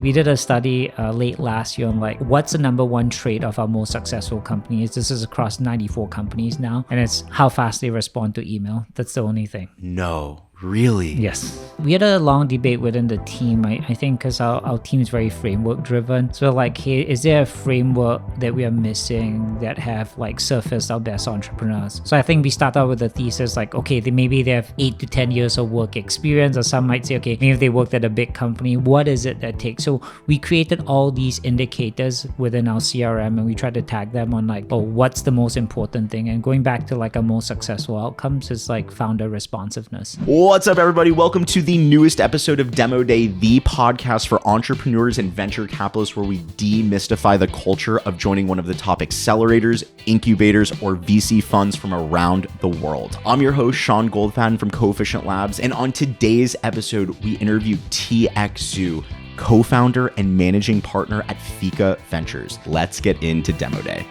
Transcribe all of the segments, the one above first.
We did a study late last year on what's the number one trait of our most successful companies. This is across 94 companies now, and it's how fast they respond to email. That's the only thing. No, really? Yes. We had a long debate within the team, I think, because our team is very framework driven. So hey, is there a framework that we are missing that have surfaced our best entrepreneurs? So I think we start out with the thesis okay, maybe they have 8 to 10 years of work experience, or some might say, okay, maybe if they worked at a big company, what is it that takes? So we created all these indicators within our CRM, and we tried to tag them on what's the most important thing? And going back to our most successful outcomes is founder responsiveness. What's up, everybody? Welcome to the newest episode of Demo Day, the podcast for entrepreneurs and venture capitalists, where we demystify the culture of joining one of the top accelerators, incubators, or VC funds from around the world. I'm your host, Sean Goldfaden from Coefficient Labs, and on today's episode, we interview TX Zhuo, co-founder and managing partner at Fika Ventures. Let's get into Demo Day.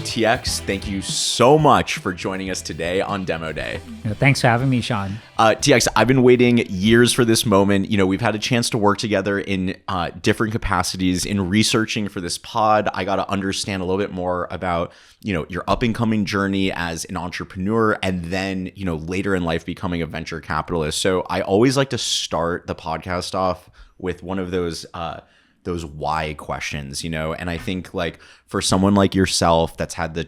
TX, thank you so much for joining us today on Demo Day. Thanks for having me, Sean. TX, I've been waiting years for this moment. We've had a chance to work together in different capacities in researching for this pod. I got to understand a little bit more about, your up and coming journey as an entrepreneur, and then, later in life becoming a venture capitalist. So I always like to start the podcast off with one of those why questions, and I think for someone like yourself that's had the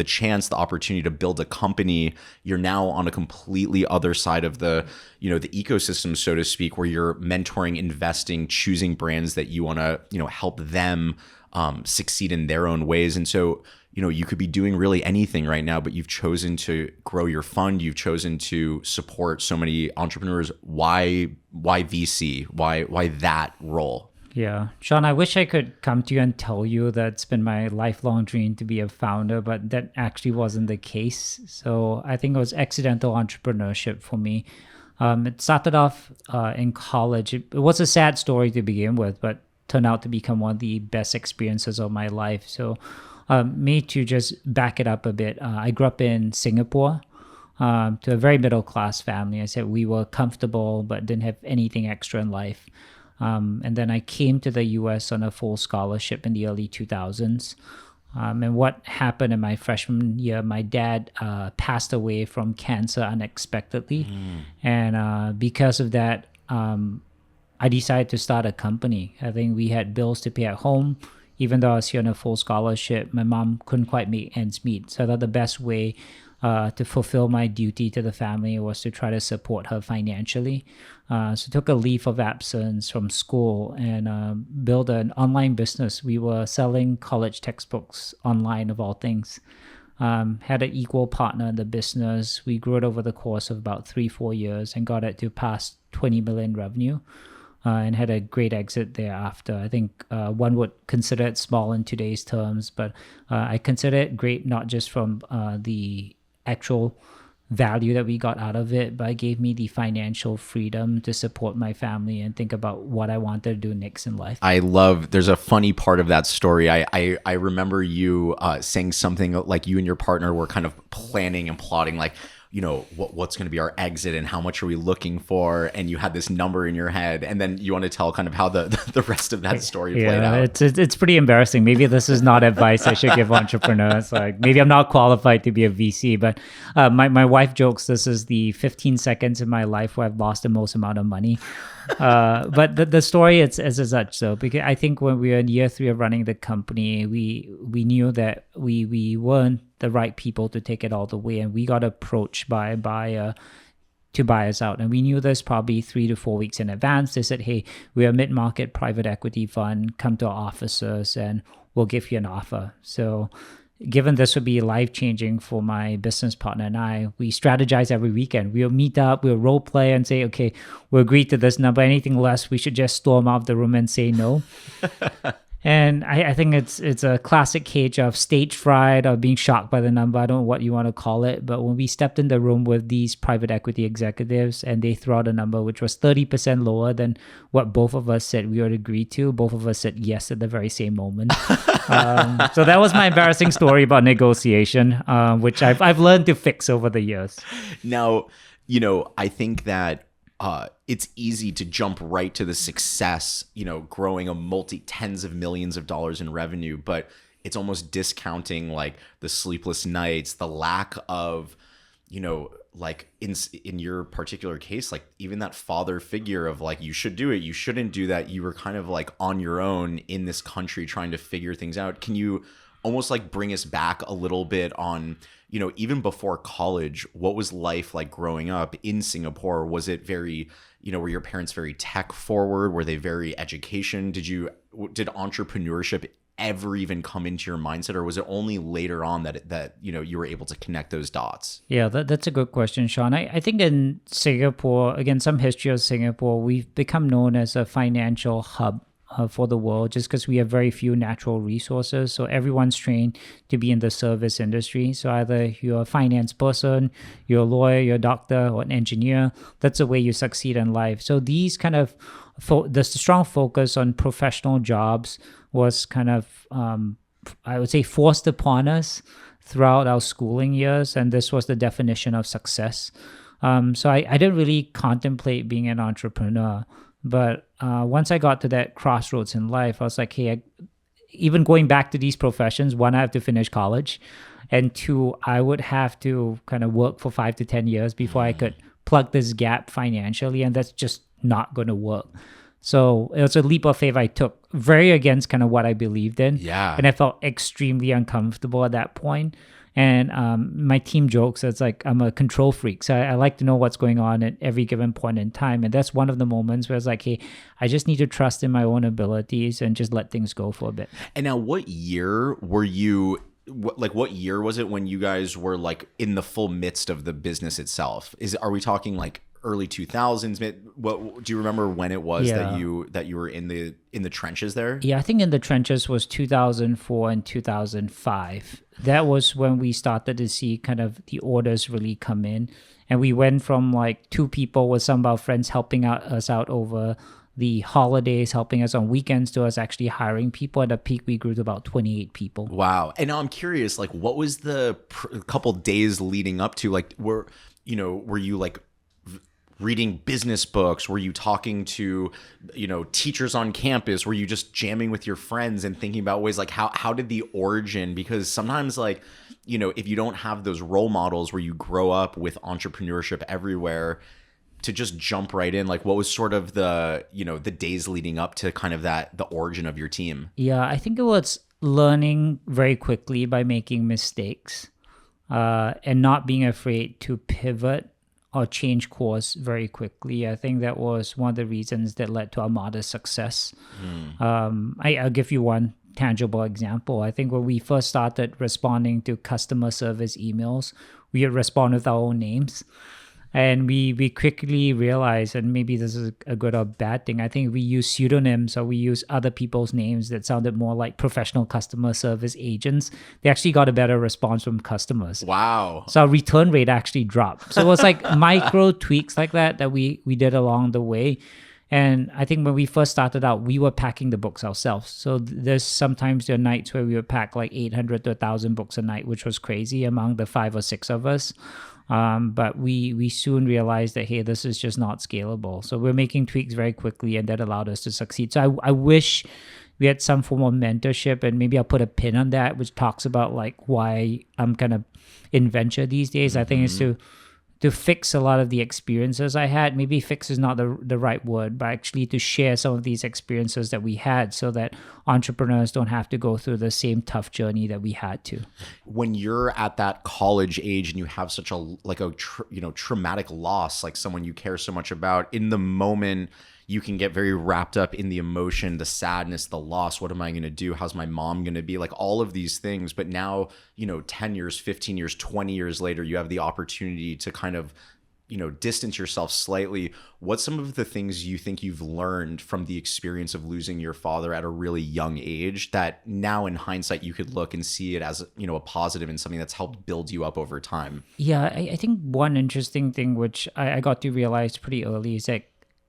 chance, the opportunity to build a company, you're now on a completely other side of the ecosystem, so to speak, where you're mentoring, investing, choosing brands that you want to, help them succeed in their own ways. And so, you could be doing really anything right now, but you've chosen to grow your fund. You've chosen to support so many entrepreneurs. Why VC? Why that role? Yeah. Sean, I wish I could come to you and tell you that it's been my lifelong dream to be a founder, but that actually wasn't the case. So I think it was accidental entrepreneurship for me. It started off in college. It was a sad story to begin with, but turned out to become one of the best experiences of my life. So me to just back it up a bit, I grew up in Singapore. To a very middle-class family. I said we were comfortable, but didn't have anything extra in life. And then I came to the US on a full scholarship in the early 2000s. And what happened in my freshman year, my dad passed away from cancer unexpectedly. And because of that, I decided to start a company. I think we had bills to pay at home. Even though I was here on a full scholarship, my mom couldn't quite make ends meet. So I thought the best way to fulfill my duty to the family was to try to support her financially. So I took a leave of absence from school and built an online business. We were selling college textbooks online, of all things. Had an equal partner in the business. We grew it over the course of about 3-4 years and got it to past 20 million revenue. And had a great exit thereafter. I think one would consider it small in today's terms, but I consider it great not just from the actual value that we got out of it, but it gave me the financial freedom to support my family and think about what I wanted to do next in life. There's a funny part of that story. I remember you saying something like you and your partner were kind of planning and plotting what's going to be our exit and how much are we looking for, and you had this number in your head, and then you want to tell kind of how the rest of that story played out. It's pretty embarrassing. Maybe this is not advice I should give entrepreneurs. Maybe I'm not qualified to be a VC, but my wife jokes this is the 15 seconds in my life where I've lost the most amount of money. But the story is as such, though, because I think when we were in year 3 of running the company, we knew that we weren't the right people to take it all the way, and we got approached by a buyer to buy us out, and we knew this probably 3 to 4 weeks in advance. They said, hey, we're a mid-market private equity fund, come to our offices and we'll give you an offer. So given this would be life-changing for my business partner and I, we strategize every weekend. We'll meet up, we'll role play and say, okay, we'll agree to this number. Anything less, we should just storm out of the room and say no. And I think it's a classic case of stage fright or being shocked by the number. I don't know what you want to call it. But when we stepped in the room with these private equity executives and they threw out a number which was 30% lower than what both of us said we would agree to, both of us said yes at the very same moment. So that was my embarrassing story about negotiation, which I've learned to fix over the years. Now, I think that it's easy to jump right to the success, growing a tens of millions of dollars in revenue, but it's almost discounting like the sleepless nights, the lack of, like in your particular case, like even that father figure of like, you should do it, you shouldn't do that. You were kind of like on your own in this country trying to figure things out. Can you almost like bring us back a little bit on, even before college, what was life like growing up in Singapore? Was it very, were your parents very tech forward? Were they very education? Did entrepreneurship ever even come into your mindset, or was it only later on that you were able to connect those dots? Yeah, that's a good question, Sean. I think in Singapore, again, some history of Singapore, we've become known as a financial hub for the world just because we have very few natural resources. So everyone's trained to be in the service industry. So either you're a finance person, you're a lawyer, you're a doctor, or an engineer. That's the way you succeed in life. So these kind of the strong focus on professional jobs was kind of, I would say, forced upon us throughout our schooling years. And this was the definition of success. So I didn't really contemplate being an entrepreneur. But once I got to that crossroads in life, I was like, hey, even going back to these professions, one, I have to finish college. And two, I would have to kind of work for 5 to 10 years before I could plug this gap financially. And that's just not going to work. So it was a leap of faith I took, very against kind of what I believed in. Yeah. And I felt extremely uncomfortable at that point. And my team jokes, it's like I'm a control freak. So I like to know what's going on at every given point in time. And that's one of the moments where it's like, hey, I just need to trust in my own abilities and just let things go for a bit. And now what year were you, what year was it when you guys were like in the full midst of the business itself? Are we talking like early 2000s? What do you remember when it was that you were in the trenches there? Yeah, I think in the trenches was 2004 and 2005. That was when we started to see kind of the orders really come in. And we went from like 2 people with some of our friends helping us out over the holidays, helping us on weekends, to us actually hiring people. At a peak, we grew to about 28 people. Wow. And now I'm curious, like, what was the couple days leading up to? Like, were you like reading business books? Were you talking to, teachers on campus? Were you just jamming with your friends and thinking about ways like how did the origin? Because sometimes like, if you don't have those role models where you grow up with entrepreneurship everywhere, to just jump right in, like what was sort of the, the days leading up to kind of the origin of your team? Yeah, I think it was learning very quickly by making mistakes and not being afraid to pivot or change course very quickly. I think that was one of the reasons that led to Armada's success. I'll give you one tangible example. I think when we first started responding to customer service emails, we would respond with our own names. And we quickly realized, and maybe this is a good or bad thing, I think we use pseudonyms, or we use other people's names that sounded more like professional customer service agents. They actually got a better response from customers. Wow. So our return rate actually dropped. So it was like micro tweaks like that we did along the way. And I think when we first started out, we were packing the books ourselves. So there's sometimes there are nights where we would pack like 800 to 1,000 books a night, which was crazy among the 5 or 6 of us. But we soon realized that, hey, this is just not scalable. So we're making tweaks very quickly, and that allowed us to succeed. So I wish we had some form of mentorship, and maybe I'll put a pin on that, which talks about like why I'm kind of in venture these days. I think it's to fix a lot of the experiences I had. Maybe fix is not the right word, but actually to share some of these experiences that we had so that entrepreneurs don't have to go through the same tough journey that we had to. When you're at that college age and you have such a traumatic loss, like someone you care so much about, in the moment, you can get very wrapped up in the emotion, the sadness, the loss. What am I going to do? How's my mom going to be? Like all of these things. But now, 10 years, 15 years, 20 years later, you have the opportunity to kind of, distance yourself slightly, what's some of the things you think you've learned from the experience of losing your father at a really young age that now in hindsight you could look and see it as, a positive and something that's helped build you up over time? Yeah, I think one interesting thing which I got to realize pretty early is that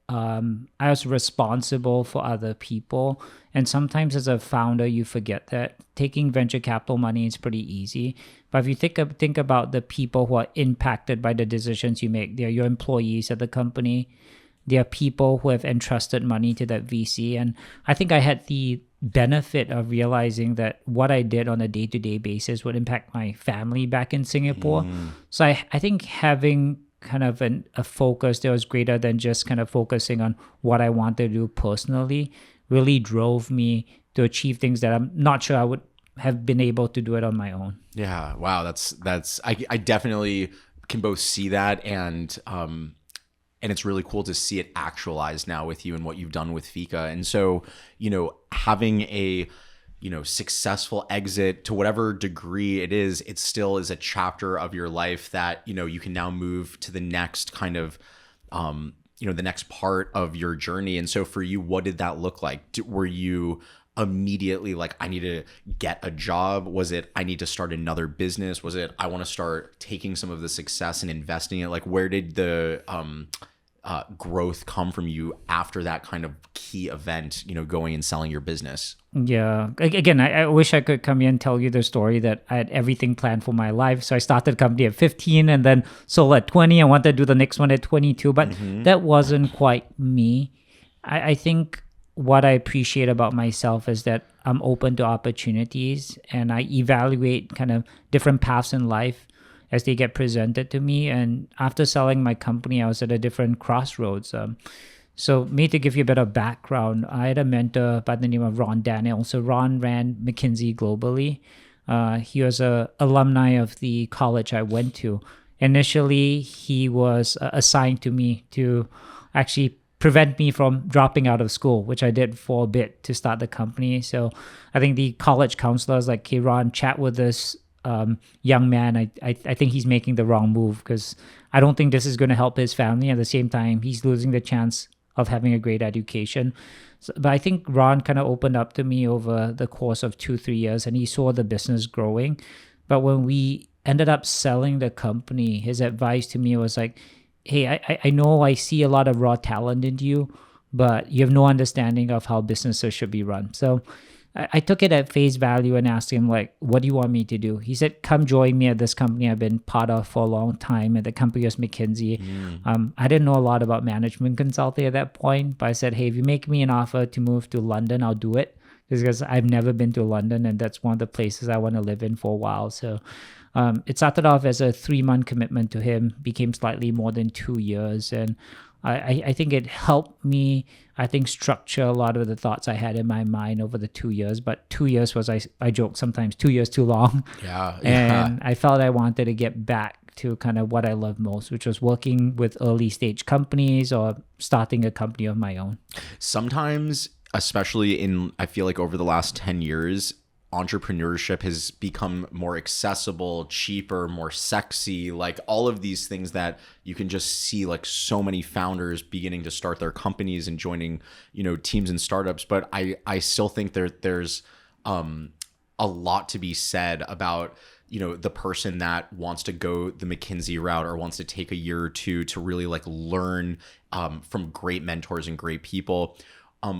I was responsible for other people. And sometimes as a founder, you forget that taking venture capital money is pretty easy. But if you think about the people who are impacted by the decisions you make, they're your employees at the company. They are people who have entrusted money to that VC. And I think I had the benefit of realizing that what I did on a day-to-day basis would impact my family back in Singapore. So I think having kind of a focus that was greater than just kind of focusing on what I wanted to do personally really drove me to achieve things that I'm not sure I would have been able to do it on my own. Yeah. Wow. I definitely can both see that and it's really cool to see it actualized now with you and what you've done with Fika. And so, having a, successful exit to whatever degree it is, it still is a chapter of your life that, you can now move to the next kind of, the next part of your journey. And so for you, what did that look like? Were you immediately like, I need to get a job? Was it, I need to start another business? Was it, I want to start taking some of the success and investing in it? Like, where did the, growth come from you after that kind of key event, going and selling your business? Yeah. Again, I wish I could come here and tell you the story that I had everything planned for my life. So I started the company at 15 and then sold at 20. I wanted to do the next one at 22, but that wasn't quite me. I think what I appreciate about myself is that I'm open to opportunities and I evaluate kind of different paths in life as they get presented to me. And after selling my company, I was at a different crossroads. So me, to give you a bit of background, I had a mentor by the name of Ron Daniel. So Ron ran McKinsey globally. He was an alumni of the college I went to. Initially, he was assigned to me to actually prevent me from dropping out of school, which I did for a bit to start the company. So I think the college counselor was like, hey, Ron, chat with this young man. I think he's making the wrong move because I don't think this is going to help his family. At the same time, he's losing the chance of having a great education. So, but I think Ron kind of opened up to me over the course of 2-3 years and he saw the business growing. But when we ended up selling the company, his advice to me was like, hey, I know I see a lot of raw talent in you, but you have no understanding of how businesses should be run. So I took it at face value and asked him, like, what do you want me to do? He said, come join me at this company I've been part of for a long time. And the company was McKinsey. I didn't know a lot about management consulting at that point, but I said, hey, if you make me an offer to move to London, I'll do it. Because I've never been to London and that's one of the places I want to live in for a while. So it started off as a 3-month commitment to him, became slightly more than 2 years. And I think it helped me, structure a lot of the thoughts I had in my mind over the 2 years. But 2 years was, I joke sometimes, 2 years too long. Yeah. And I felt I wanted to get back to kind of what I love most, which was working with early stage companies or starting a company of my own. Sometimes, especially I feel like over the last 10 years, entrepreneurship has become more accessible, cheaper, more sexy, like all of these things that you can just see, like so many founders beginning to start their companies and joining, teams and startups. But I still think there's a lot to be said about, the person that wants to go the McKinsey route or wants to take a year or two to really like learn from great mentors and great people.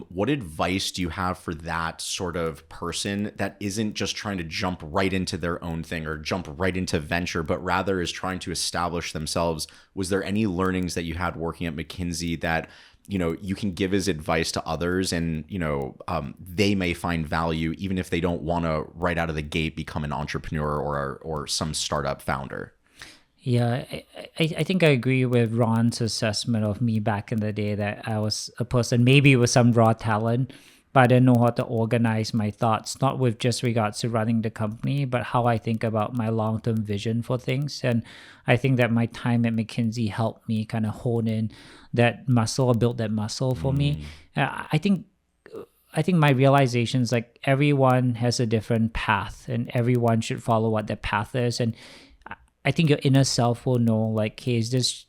What advice do you have for that sort of person that isn't just trying to jump right into their own thing or jump right into venture, but rather is trying to establish themselves? Was there any learnings that you had working at McKinsey that, you can give as advice to others and, they may find value even if they don't want to right out of the gate become an entrepreneur or some startup founder? Yeah, I think I agree with Ron's assessment of me back in the day that I was a person maybe with some raw talent, but I didn't know how to organize my thoughts, not with just regards to running the company, but how I think about my long-term vision for things. And I think that my time at McKinsey helped me kind of hone in that muscle or build that muscle for me. I think my realization is like everyone has a different path and everyone should follow what their path is. And I think your inner self will know, like, hey, is this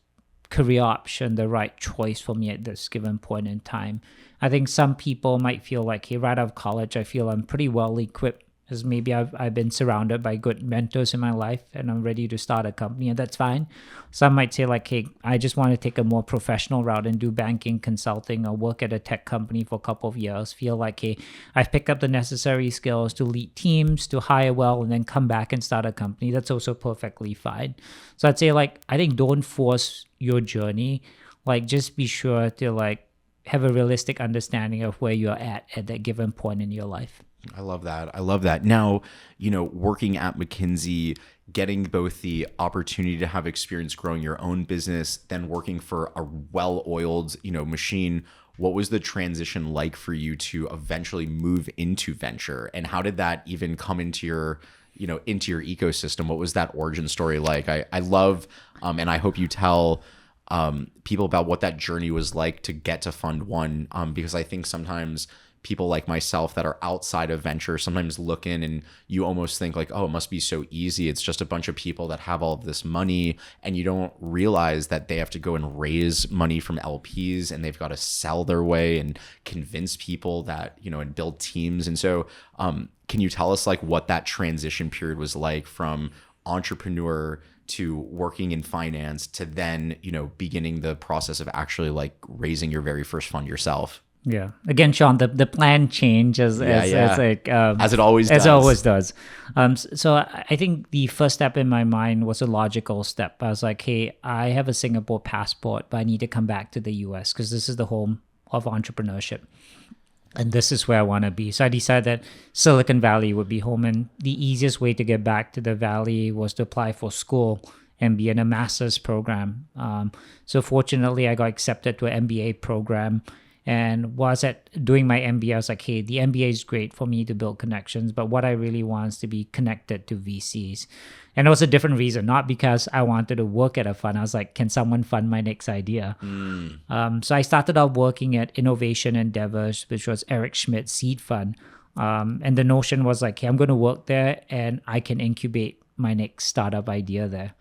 career option the right choice for me at this given point in time. I think some people might feel like, hey, right out of college, I feel I'm pretty well equipped, because maybe I've been surrounded by good mentors in my life and I'm ready to start a company, and that's fine. Some might say like, hey, I just want to take a more professional route and do banking, consulting, or work at a tech company for a couple of years. Feel like, hey, I've picked up the necessary skills to lead teams, to hire well, and then come back and start a company. That's also perfectly fine. So I'd say like, I think don't force your journey. Like just be sure to like have a realistic understanding of where you're at that given point in your life. I love that. I love that. Now, working at McKinsey, getting both the opportunity to have experience growing your own business, then working for a well-oiled, machine. What was the transition like for you to eventually move into venture? And how did that even come into your ecosystem? What was that origin story like? I love, and I hope you tell people about what that journey was like to get to Fund One, because I think sometimes people like myself that are outside of venture sometimes look in and you almost think like, oh, it must be so easy. It's just a bunch of people that have all of this money, and you don't realize that they have to go and raise money from LPs, and they've got to sell their way and convince people that, and build teams. And so can you tell us like what that transition period was like from entrepreneur to working in finance to then, beginning the process of actually like raising your very first fund yourself? Yeah. Again, Sean, the plan changes as it always does. As it always does. So I think the first step in my mind was a logical step. I was like, hey, I have a Singapore passport, but I need to come back to the US because this is the home of entrepreneurship. And this is where I want to be. So I decided that Silicon Valley would be home. And the easiest way to get back to the Valley was to apply for school and be in a master's program. So fortunately, I got accepted to an MBA program. And was doing my MBA, I was like, hey, the MBA is great for me to build connections, but what I really want is to be connected to VCs. And it was a different reason, not because I wanted to work at a fund. I was like, can someone fund my next idea? So I started out working at Innovation Endeavors, which was Eric Schmidt's seed fund. And the notion was like, hey, I'm going to work there and I can incubate my next startup idea there.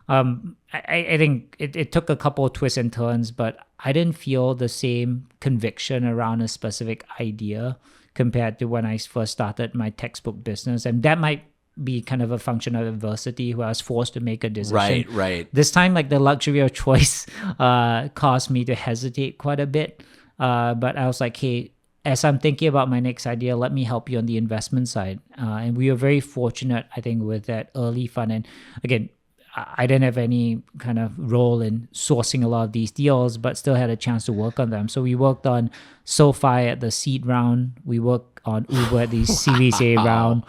I think it took a couple of twists and turns, but I didn't feel the same conviction around a specific idea compared to when I first started my textbook business. And that might be kind of a function of adversity where I was forced to make a decision. Right. This time, like the luxury of choice caused me to hesitate quite a bit. But I was like, hey, as I'm thinking about my next idea, let me help you on the investment side. And we were very fortunate, I think, with that early fund. And again, I didn't have any kind of role in sourcing a lot of these deals, but still had a chance to work on them. So we worked on SoFi at the seed round. We worked on Uber at the Series A round.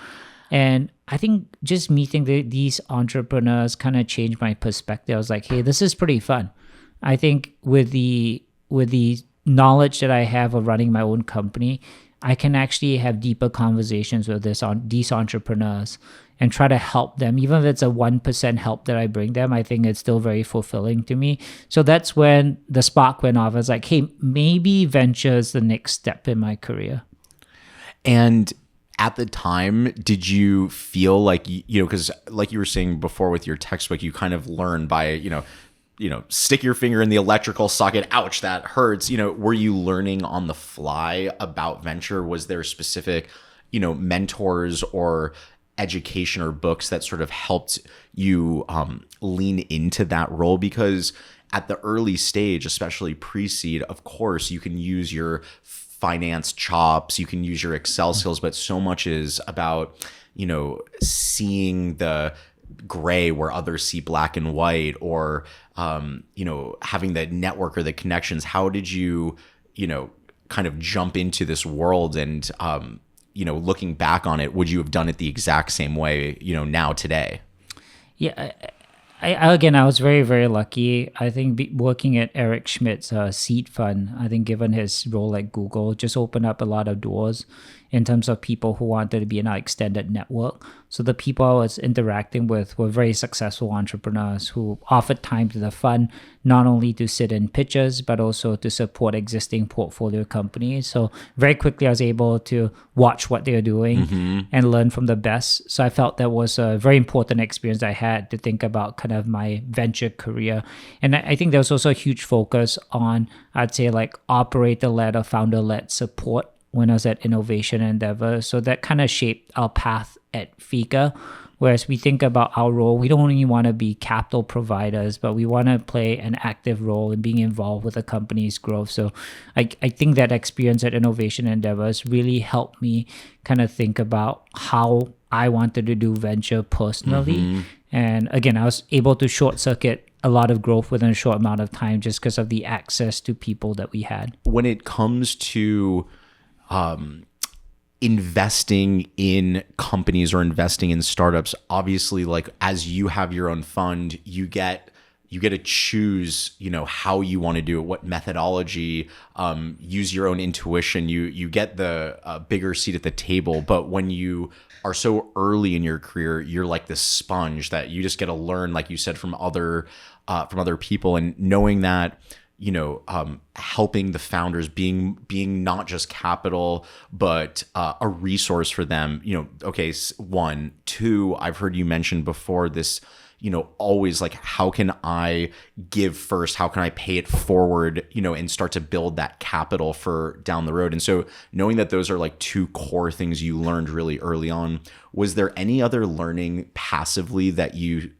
And I think just meeting these entrepreneurs kind of changed my perspective. I was like, hey, this is pretty fun. I think with the knowledge that I have of running my own company, I can actually have deeper conversations with these entrepreneurs and try to help them. Even if it's a 1% help that I bring them, I think it's still very fulfilling to me. So that's when the spark went off. I was like, hey, maybe venture is the next step in my career. And at the time, did you feel like, because like you were saying before with your textbook, you kind of learn by, stick your finger in the electrical socket. Ouch, that hurts. Were you learning on the fly about venture? Was there specific, mentors or education or books that sort of helped you lean into that role? Because at the early stage, especially pre-seed, of course, you can use your finance chops, you can use your Excel skills, but so much is about, seeing the gray where others see black and white, or, having the network or the connections. How did you, kind of jump into this world? And, looking back on it, would you have done it the exact same way, now today? Yeah, I was very, very lucky. I think working at Eric Schmidt's seed fund, I think given his role at Google, just opened up a lot of doors in terms of people who wanted to be in our extended network. So the people I was interacting with were very successful entrepreneurs who offered time to the fund, not only to sit in pitches, but also to support existing portfolio companies. So very quickly, I was able to watch what they're doing and learn from the best. So I felt that was a very important experience I had to think about kind of my venture career. And I think there was also a huge focus on, I'd say, like operator-led or founder-led support when I was at Innovation Endeavor. So that kind of shaped our path at Fika. Whereas we think about our role, we don't only want to be capital providers, but we want to play an active role in being involved with the company's growth. So I think that experience at Innovation Endeavors really helped me kind of think about how I wanted to do venture personally. And again, I was able to short circuit a lot of growth within a short amount of time just because of the access to people that we had. When it comes to investing in companies or investing in startups, obviously, like as you have your own fund, you get to choose, how you want to do it, what methodology, use your own intuition. You get the bigger seat at the table. But when you are so early in your career, you're like this sponge that you just get to learn, like you said, from other people, and knowing that, helping the founders, being not just capital, but a resource for them. Okay, one, two, I've heard you mention before this, always like, how can I give first? How can I pay it forward, and start to build that capital for down the road? And so knowing that those are like two core things you learned really early on, was there any other learning passively that you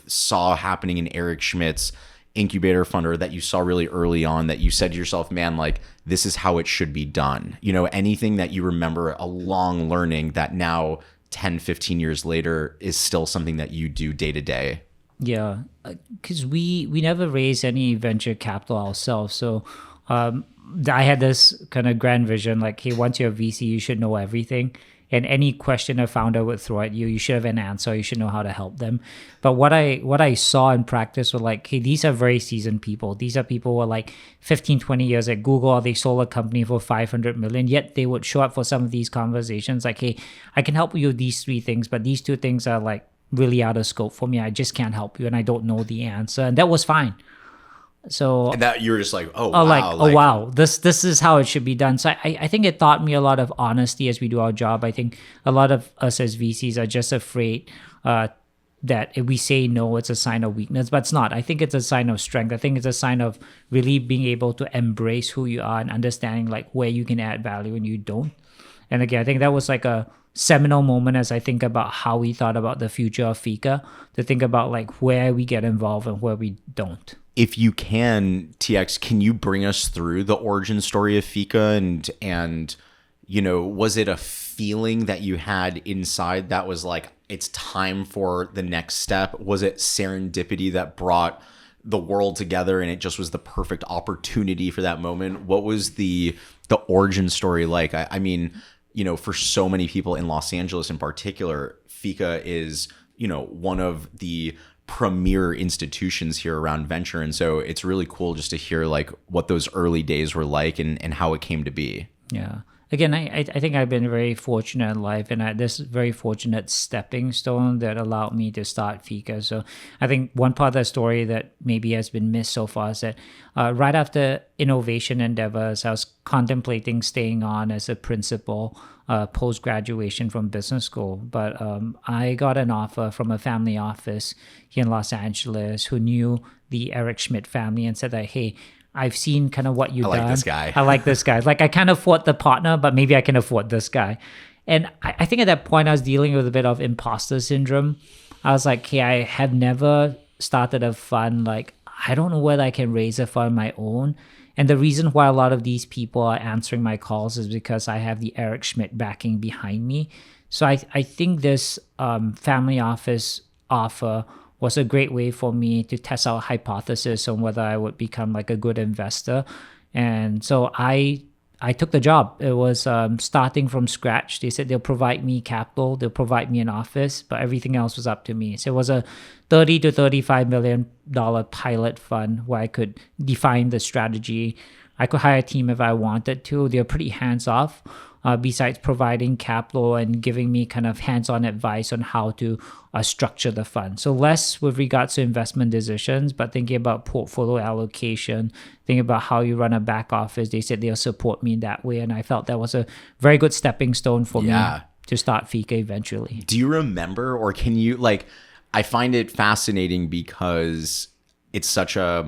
saw happening in Eric Schmidt's incubator fund, or that you saw really early on that you said to yourself, man, like this is how it should be done? Anything that you remember a long learning that now 10, 15 years later is still something that you do day to day? Yeah, because we never raised any venture capital ourselves. So I had this kind of grand vision, like, hey, once you're a VC, you should know everything. And any question a founder would throw at you, you should have an answer. You should know how to help them. But what I saw in practice were like, hey, these are very seasoned people. These are people who are like 15, 20 years at Google, or they sold a company for 500 million. Yet they would show up for some of these conversations like, hey, I can help you with these 3 things, but these 2 things are like really out of scope for me. I just can't help you, and I don't know the answer. And that was fine. So and that you're just like, wow, wow, this is how it should be done. So I think it taught me a lot of honesty as we do our job. I think a lot of us as VCs are just afraid that if we say no, it's a sign of weakness, but it's not. I think it's a sign of strength. I think it's a sign of really being able to embrace who you are and understanding like where you can add value and you don't. And again, I think that was like a seminal moment as I think about how we thought about the future of Fika, to think about like where we get involved and where we don't. If you can, TX, can you bring us through the origin story of Fika, and was it a feeling that you had inside that was like, it's time for the next step? Was it serendipity that brought the world together and it just was the perfect opportunity for that moment? What was the origin story like? I mean, for so many people in Los Angeles in particular, Fika is, one of the premier institutions here around venture. And so it's really cool just to hear like what those early days were like and how it came to be. Yeah. Again, I think I've been very fortunate in life, and I had this very fortunate stepping stone that allowed me to start Fika. So I think one part of the story that maybe has been missed so far is that right after Innovation Endeavors, I was contemplating staying on as a principal post-graduation from business school. But I got an offer from a family office here in Los Angeles who knew the Eric Schmidt family and said that, hey, I've seen kind of what you've done. I like this guy. I like this guy. Like I can't afford the partner, but maybe I can afford this guy. And I think at that point I was dealing with a bit of imposter syndrome. I was like, hey, I have never started a fund. Like, I don't know whether I can raise a fund on my own. And the reason why a lot of these people are answering my calls is because I have the Eric Schmidt backing behind me. So I think this family office offer was a great way for me to test out hypothesis on whether I would become like a good investor. And so I took the job. It was starting from scratch. They said they'll provide me capital, they'll provide me an office, but everything else was up to me. So it was a $30 to $35 million pilot fund where I could define the strategy. I could hire a team if I wanted to. They're pretty hands off. besides providing capital and giving me kind of hands-on advice on how to structure the fund. So less with regards to investment decisions, but thinking about portfolio allocation, thinking about how you run a back office. They said they'll support me in that way. And I felt that was a very good stepping stone for me to start Fika eventually. Do you remember, or can you, like, I find it fascinating because it's such a,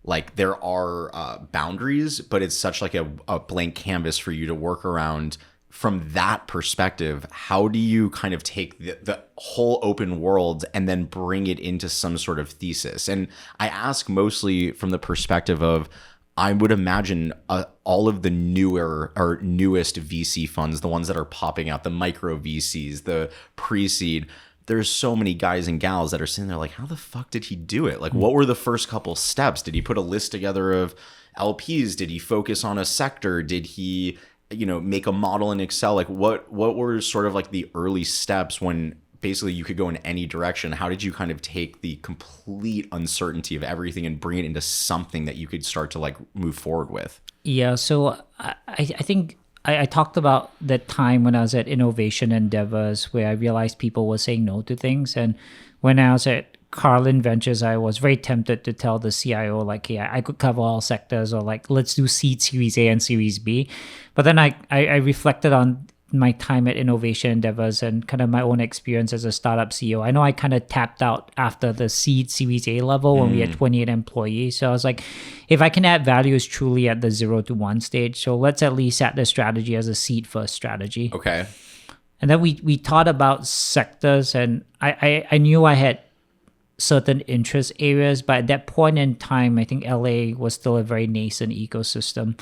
like, there are boundaries, but it's such like a blank canvas for you to work around. From that perspective, how do you kind of take the whole open world and then bring it into some sort of thesis? And I ask mostly from the perspective of, I would imagine all of the newer or newest VC funds, the ones that are popping out, the micro VCs, the pre-seed, there's so many guys and gals that are sitting there like, how the fuck did he do it? Like, what were the first couple steps? Did he put a list together of LPs? Did he focus on a sector? Did he, make a model in Excel? Like, what were sort of like the early steps when basically you could go in any direction? How did you kind of take the complete uncertainty of everything and bring it into something that you could start to like move forward with? Yeah, so I think I talked about that time when I was at Innovation Endeavors where I realized people were saying no to things. And when I was at Carlin Ventures, I was very tempted to tell the CIO, like, yeah, I could cover all sectors, or like, let's do seed, Series A and Series B. But then I reflected on my time at Innovation Endeavors and kind of my own experience as a startup CEO. I know I kind of tapped out after the seed Series A level when we had 28 employees. So I was like, if I can add value, is truly at the 0 to 1 stage. So let's at least set the strategy as a seed first strategy. Okay. And then we thought about sectors, and I knew I had certain interest areas, but at that point in time, I think LA was still a very nascent ecosystem.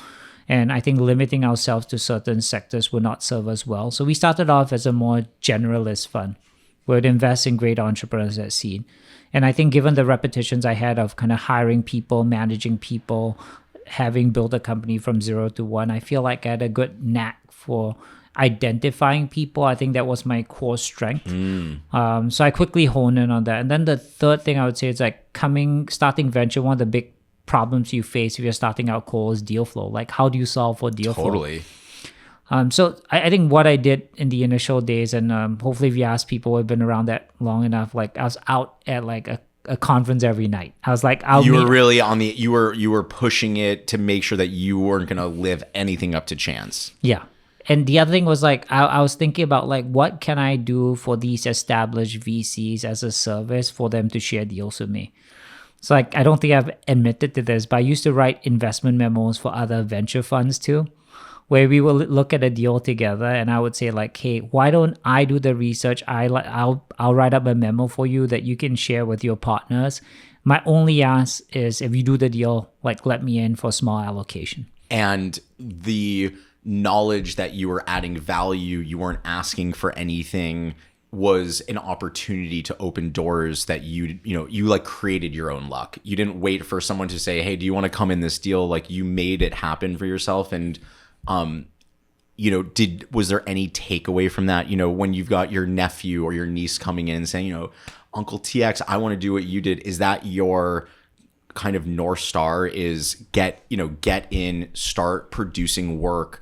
And I think limiting ourselves to certain sectors would not serve us well. So we started off as a more generalist fund. We'd invest in great entrepreneurs at seed. And I think given the repetitions I had of kind of hiring people, managing people, having built a company from 0 to 1, I feel like I had a good knack for identifying people. I think that was my core strength. So I quickly honed in on that. And then the third thing I would say is like starting venture, one of the big problems you face if you're starting out cold is deal flow. Like, how do you solve for deal flow? Totally. So I think what I did in the initial days, and hopefully if you ask people who have been around that long enough, like I was out at like a conference every night. I was like, you were really on the, you were pushing it to make sure that you weren't going to live anything up to chance. Yeah. And the other thing was like, I was thinking about like, what can I do for these established VCs as a service for them to share deals with me? So like, I don't think I've admitted to this, but I used to write investment memos for other venture funds too, where we will look at a deal together and I would say like, hey, why don't I do the research? I'll write up a memo for you that you can share with your partners. My only ask is if you do the deal, like let me in for a small allocation. And the knowledge that you were adding value, you weren't asking for anything, was an opportunity to open doors that you like created your own luck. You didn't wait for someone to say, hey, do you want to come in this deal? Like, you made it happen for yourself. And was there any takeaway from that? When you've got your nephew or your niece coming in and saying, Uncle TX, I want to do what you did. Is that your kind of North Star, is get in, start producing work,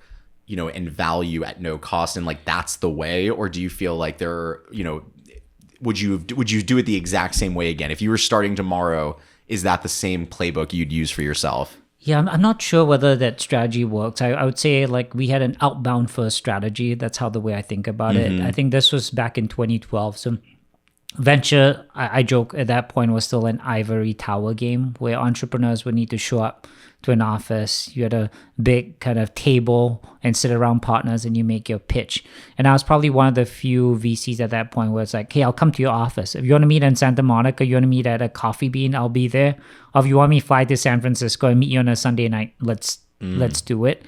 and value at no cost, and like that's the way? Or do you feel like would you do it the exact same way again if you were starting tomorrow? Is that the same playbook you'd use for yourself? Yeah, I'm not sure whether that strategy works. I would say like we had an outbound first strategy. That's how the way I think about it. I think this was back in 2012. So venture, I joke at that point, was still an ivory tower game where entrepreneurs would need to show up to an office. You had a big kind of table and sit around partners and you make your pitch. And I was probably one of the few VCs at that point where it's like, hey, I'll come to your office. If you want to meet in Santa Monica, you want to meet at a Coffee Bean, I'll be there. Or if you want me to fly to San Francisco and meet you on a Sunday night, let's do it.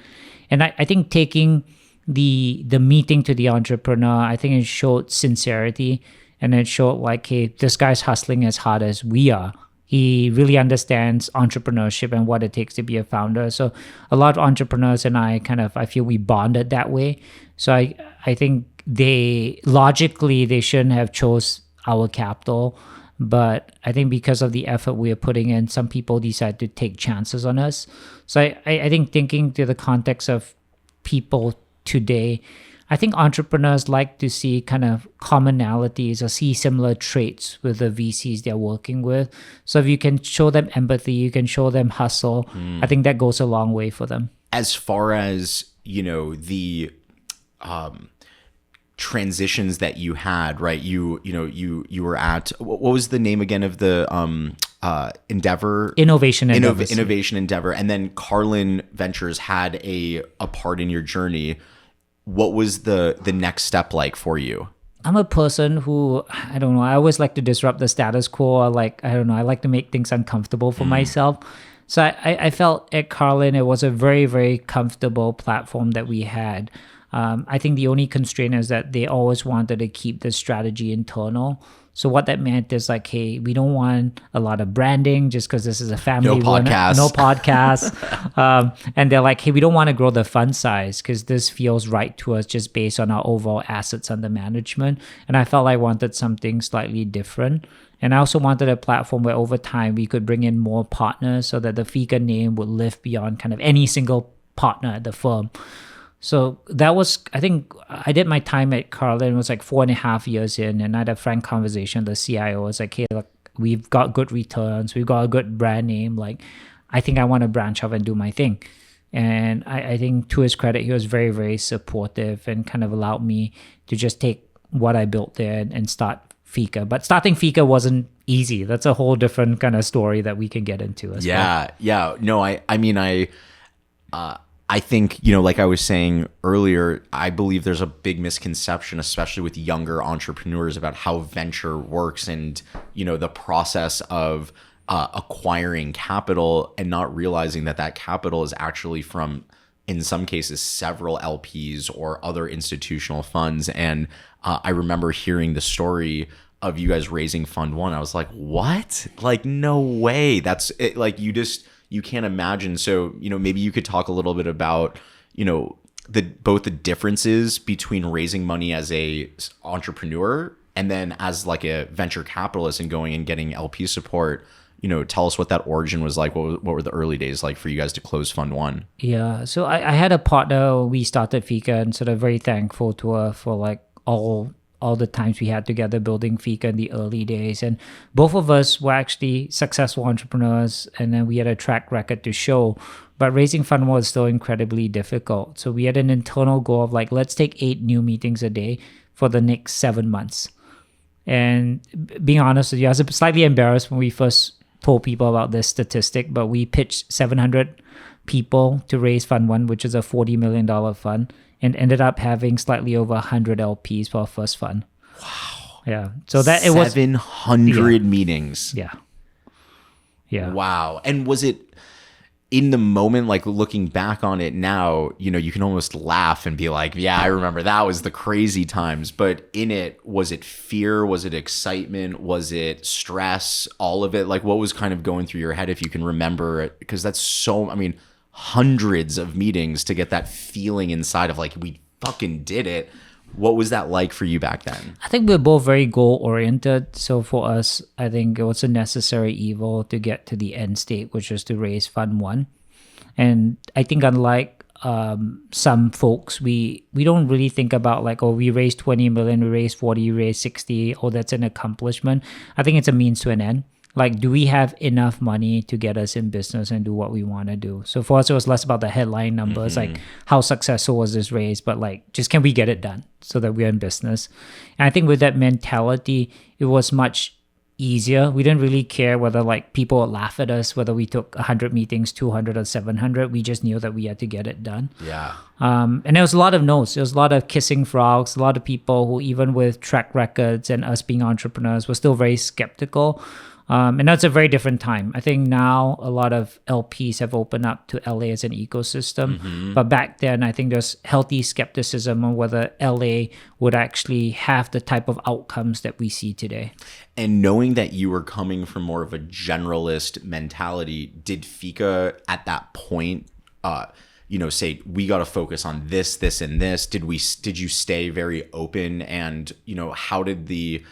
And I think taking the meeting to the entrepreneur, I think it showed sincerity, and it showed like, hey, this guy's hustling as hard as we are. He really understands entrepreneurship and what it takes to be a founder. So a lot of entrepreneurs and I feel we bonded that way. So I think they shouldn't have chose our capital. But I think because of the effort we are putting in, some people decide to take chances on us. So I think thinking to the context of people today, I think entrepreneurs like to see kind of commonalities or see similar traits with the VCs they're working with. So if you can show them empathy, you can show them hustle, I think that goes a long way for them. As far as, the transitions that you had, right? You were at, what was the name again of the Endeavor? Innovation Endeavor. Innovation Endeavor. And then Carlin Ventures had a part in your journey. What was the next step like for you? I'm a person who, I don't know, I always like to disrupt the status quo. I like to make things uncomfortable for myself. So I felt at Carlin, it was a very, very comfortable platform that we had. I think the only constraint is that they always wanted to keep the strategy internal. So what that meant is like, hey, we don't want a lot of branding just because this is a family. No podcasts. And they're like, hey, we don't want to grow the fund size because this feels right to us just based on our overall assets under management. And I felt I wanted something slightly different. And I also wanted a platform where over time we could bring in more partners so that the Fika name would live beyond kind of any single partner at the firm. So that was, I think I did my time at Carlin, it was like 4.5 years in, and I had a frank conversation with the CIO. I was like, hey, look, we've got good returns, we've got a good brand name. Like, I think I want to branch off and do my thing. And I think to his credit, he was very, very supportive and kind of allowed me to just take what I built there and start Fika. But starting Fika wasn't easy. That's a whole different kind of story that we can get into as well. Yeah. No, I think, like I was saying earlier, I believe there's a big misconception, especially with younger entrepreneurs, about how venture works and, the process of acquiring capital and not realizing that capital is actually from, in some cases, several LPs or other institutional funds. And I remember hearing the story of you guys raising Fund 1. I was like, what? Like, no way. That's it. Like, you can't imagine. So, maybe you could talk a little bit about, both the differences between raising money as a entrepreneur and then as like a venture capitalist and going and getting LP support. Tell us what that origin was like. What were the early days like for you guys to close Fund 1? Yeah. So I had a partner, we started Fika, and sort of very thankful to her for like all the times we had together building Fika in the early days. And both of us were actually successful entrepreneurs, and then we had a track record to show. But raising fund was still incredibly difficult. So we had an internal goal of like, let's take 8 new meetings a day for the next 7 months. And being honest with you, I was slightly embarrassed when we first told people about this statistic, but we pitched 700 people to raise Fund 1, which is a $40 million fund, and ended up having slightly over 100 LPs for our first fund. Wow. Yeah. So that it was 700 meetings. Yeah. Yeah. Wow. And was it in the moment, like looking back on it now, you can almost laugh and be like, yeah, I remember that was the crazy times. But in it, was it fear? Was it excitement? Was it stress? All of it? Like, what was kind of going through your head, if you can remember it? Because that's hundreds of meetings to get that feeling inside of like, we fucking did it. What was that like for you back then? I think we're both very goal oriented. So for us, I think it was a necessary evil to get to the end state, which was to raise Fund 1. And I think unlike some folks, we don't really think about like, oh, we raised 20 million, we raised 40, we raised 60. Oh, that's an accomplishment. I think it's a means to an end. Like, do we have enough money to get us in business and do what we want to do? So for us, it was less about the headline numbers, like how successful was this raise, but like, just can we get it done so that we're in business? And I think with that mentality, it was much easier. We didn't really care whether like people would laugh at us, whether we took 100 meetings, 200 or 700. We just knew that we had to get it done. Yeah. And there was a lot of no's. There was a lot of kissing frogs, a lot of people who, even with track records and us being entrepreneurs, were still very skeptical. And that's a very different time. I think now a lot of LPs have opened up to LA as an ecosystem. But back then, I think there's healthy skepticism on whether LA would actually have the type of outcomes that we see today. And knowing that you were coming from more of a generalist mentality, did Fika at that point, say, we got to focus on this, and this? Did you stay very open? And, how did the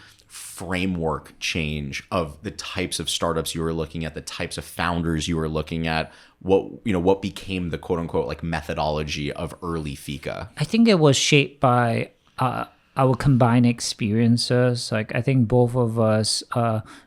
framework change of the types of startups you were looking at, the types of founders you were looking at? What became the quote unquote like methodology of early Fika? I think it was shaped by our combined experiences. Like I think both of us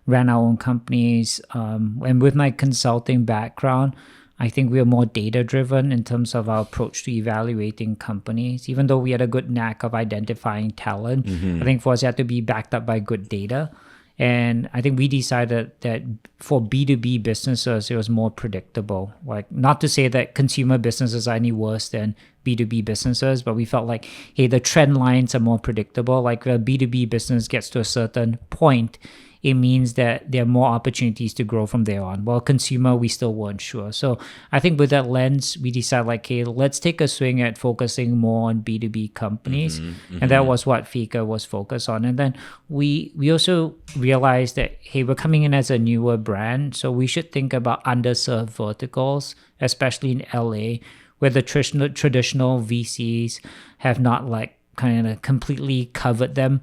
ran our own companies, and with my consulting background, I think we are more data driven in terms of our approach to evaluating companies. Even though we had a good knack of identifying talent, I think for us it had to be backed up by good data. And I think we decided that for B2B businesses, it was more predictable. Like, not to say that consumer businesses are any worse than B2B businesses, but we felt like, hey, the trend lines are more predictable. Like, a B2B business gets to a certain point, it means that there are more opportunities to grow from there on. Well, consumer, we still weren't sure. So I think with that lens, we decided like, hey, let's take a swing at focusing more on B2B companies. And that was what Fika was focused on. And then we also realized that, hey, we're coming in as a newer brand, so we should think about underserved verticals, especially in LA, where the traditional VCs have not like kind of completely covered them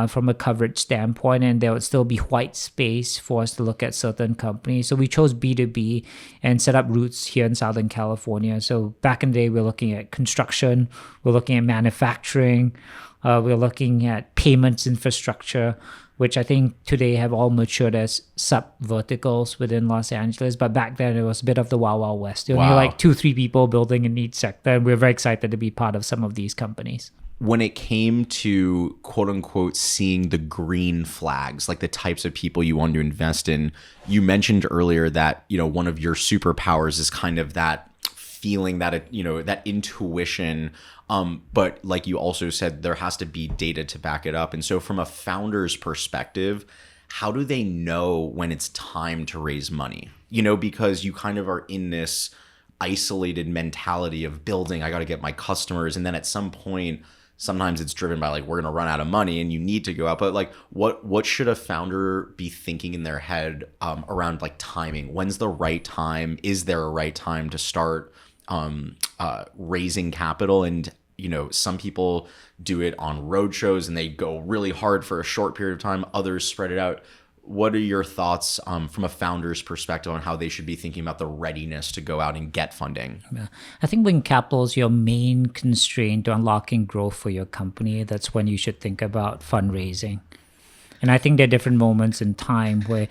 from a coverage standpoint, and there would still be white space for us to look at certain companies. So we chose B2B and set up roots here in Southern California. So back in the day, we're looking at construction, we're looking at manufacturing, we're looking at payments infrastructure, which I think today have all matured as sub-verticals within Los Angeles. But back then, it was a bit of the Wild Wild West. There were only like 2-3 people building in each sector, and we're very excited to be part of some of these companies. When it came to quote unquote seeing the green flags, like the types of people you want to invest in, you mentioned earlier that, one of your superpowers is kind of that feeling, that, that intuition. But like you also said, there has to be data to back it up. And so from a founder's perspective, how do they know when it's time to raise money? Because you kind of are in this isolated mentality of building, I got to get my customers. And then at some point, sometimes it's driven by like, we're going to run out of money and you need to go out. But like, what should a founder be thinking in their head around like timing? When's the right time? Is there a right time to start raising capital? And, some people do it on road shows and they go really hard for a short period of time. Others spread it out. What are your thoughts from a founder's perspective on how they should be thinking about the readiness to go out and get funding? Yeah. I think when capital is your main constraint to unlocking growth for your company, that's when you should think about fundraising. And I think there are different moments in time where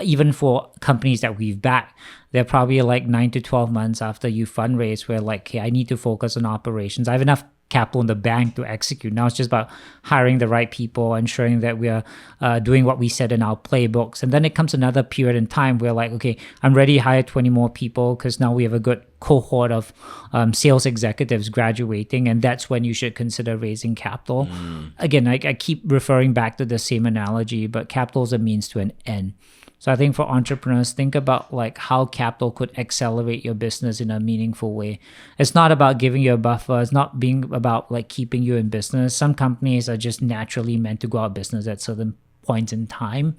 even for companies that we've backed, they're probably like 9 to 12 months after you fundraise where like, hey, I need to focus on operations. I have enough capital in the bank to execute. Now it's just about hiring the right people, ensuring that we are doing what we said in our playbooks. And then it comes another period in time where like, okay, I'm ready to hire 20 more people because now we have a good cohort of sales executives graduating. And that's when you should consider raising capital. Again, I keep referring back to the same analogy, but capital is a means to an end. So I think for entrepreneurs, think about like how capital could accelerate your business in a meaningful way. It's not about giving you a buffer. It's not being about like keeping you in business. Some companies are just naturally meant to go out of business at certain points in time.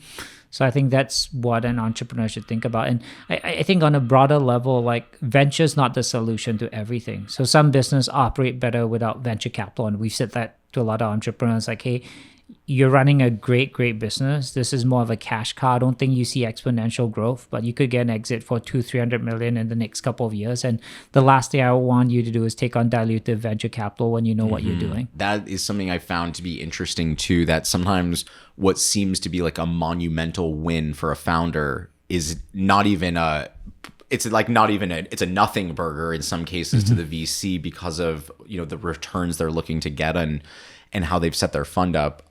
So I think that's what an entrepreneur should think about. And I think on a broader level, like venture is not the solution to everything. So some business operate better without venture capital. And we've said that to a lot of entrepreneurs, like, hey, you're running a great business. This is more of a cash cow. I don't think you see exponential growth, but you could get an exit for $200-300 million in the next couple of years. And the last thing I want you to do is take on dilutive venture capital when you know what you're doing. That is something I found to be interesting too, that sometimes what seems to be like a monumental win for a founder is not even it's a nothing burger in some cases to the VC because of, the returns they're looking to get and how they've set their fund up.